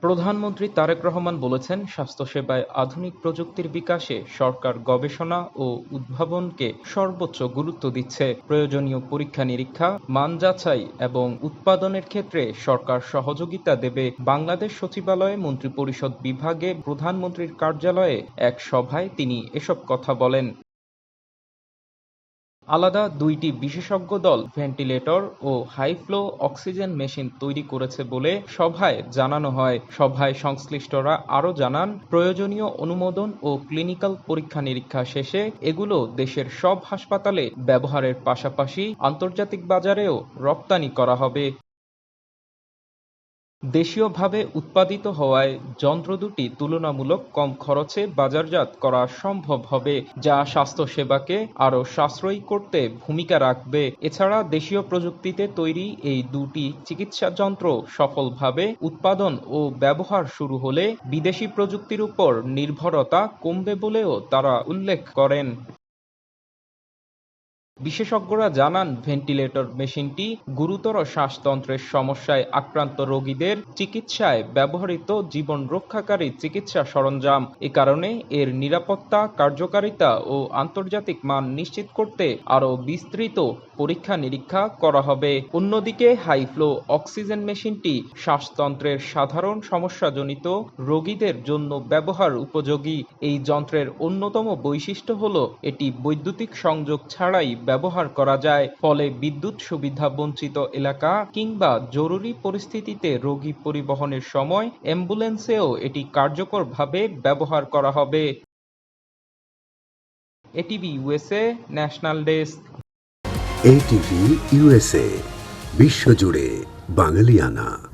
প্রধানমন্ত্রী তারেক রহমান বলেছেন, স্বাস্থ্যসেবায় আধুনিক প্রযুক্তির বিকাশে সরকার গবেষণা ও উদ্ভাবনকে সর্বোচ্চ গুরুত্ব দিচ্ছে। প্রয়োজনীয় পরীক্ষা-নিরীক্ষা, মান যাচাই এবং উৎপাদনের ক্ষেত্রে সরকার সহযোগিতা দেবে। বাংলাদেশ সচিবালয়ে মন্ত্রিপরিষদ বিভাগে প্রধানমন্ত্রীর কার্যালয়ে এক সভায় তিনি এসব কথা বলেন। আলাদা দুইটি বিশেষজ্ঞ দল ভেন্টিলেটর ও হাই-ফ্লো অক্সিজেন মেশিন তৈরি করেছে বলে সভায় জানানো হয়। সভায় সংশ্লিষ্টরা আরও জানান, প্রয়োজনীয় অনুমোদন ও ক্লিনিক্যাল পরীক্ষা-নিরীক্ষা শেষে এগুলো দেশের সব হাসপাতালে ব্যবহারের পাশাপাশি আন্তর্জাতিক বাজারেও রপ্তানি করা হবে। দেশীয়ভাবে উৎপাদিত হওয়ায় যন্ত্র দুটি তুলনামূলক কম খরচে বাজারজাত করা সম্ভব হবে, যা স্বাস্থ্যসেবাকে আরও সাশ্রয়ী করতে ভূমিকা রাখবে। এছাড়া দেশীয় প্রযুক্তিতে তৈরি এই দুটি চিকিৎসা যন্ত্র সফলভাবে উৎপাদন ও ব্যবহার শুরু হলে বিদেশি প্রযুক্তির উপর নির্ভরতা কমবে বলেও তারা উল্লেখ করেন। বিশেষজ্ঞরা জানান, ভেন্টিলেটর মেশিনটি গুরুতর শ্বাসতন্ত্রের সমস্যায় আক্রান্ত রোগীদের চিকিৎসায় ব্যবহৃত জীবন রক্ষাকারী চিকিৎসা সরঞ্জাম। এ কারণে এর নিরাপত্তা, কার্যকারিতা ও আন্তর্জাতিক মান নিশ্চিত করতে আরও বিস্তৃত পরীক্ষা-নিরীক্ষা করা হবে। অন্যদিকে হাই-ফ্লো অক্সিজেন মেশিনটি শ্বাসতন্ত্রের সাধারণ সমস্যাজনিত রোগীদের জন্য ব্যবহার উপযোগী। এই যন্ত্রের অন্যতম বৈশিষ্ট্য হল এটি বৈদ্যুতিক সংযোগ ছাড়াই ব্যবহার করা যায়, ফলে বিদ্যুৎ সুবিধা বঞ্চিত এলাকা কিংবা জরুরি পরিস্থিতিতে রোগী পরিবহনের সময় অ্যাম্বুলেন্সেও এটি কার্যকরভাবে ব্যবহার করা হবে। ATV USA, national desk. ATV USA, বিশ্বজুড়ে বাঙালিয়ানা।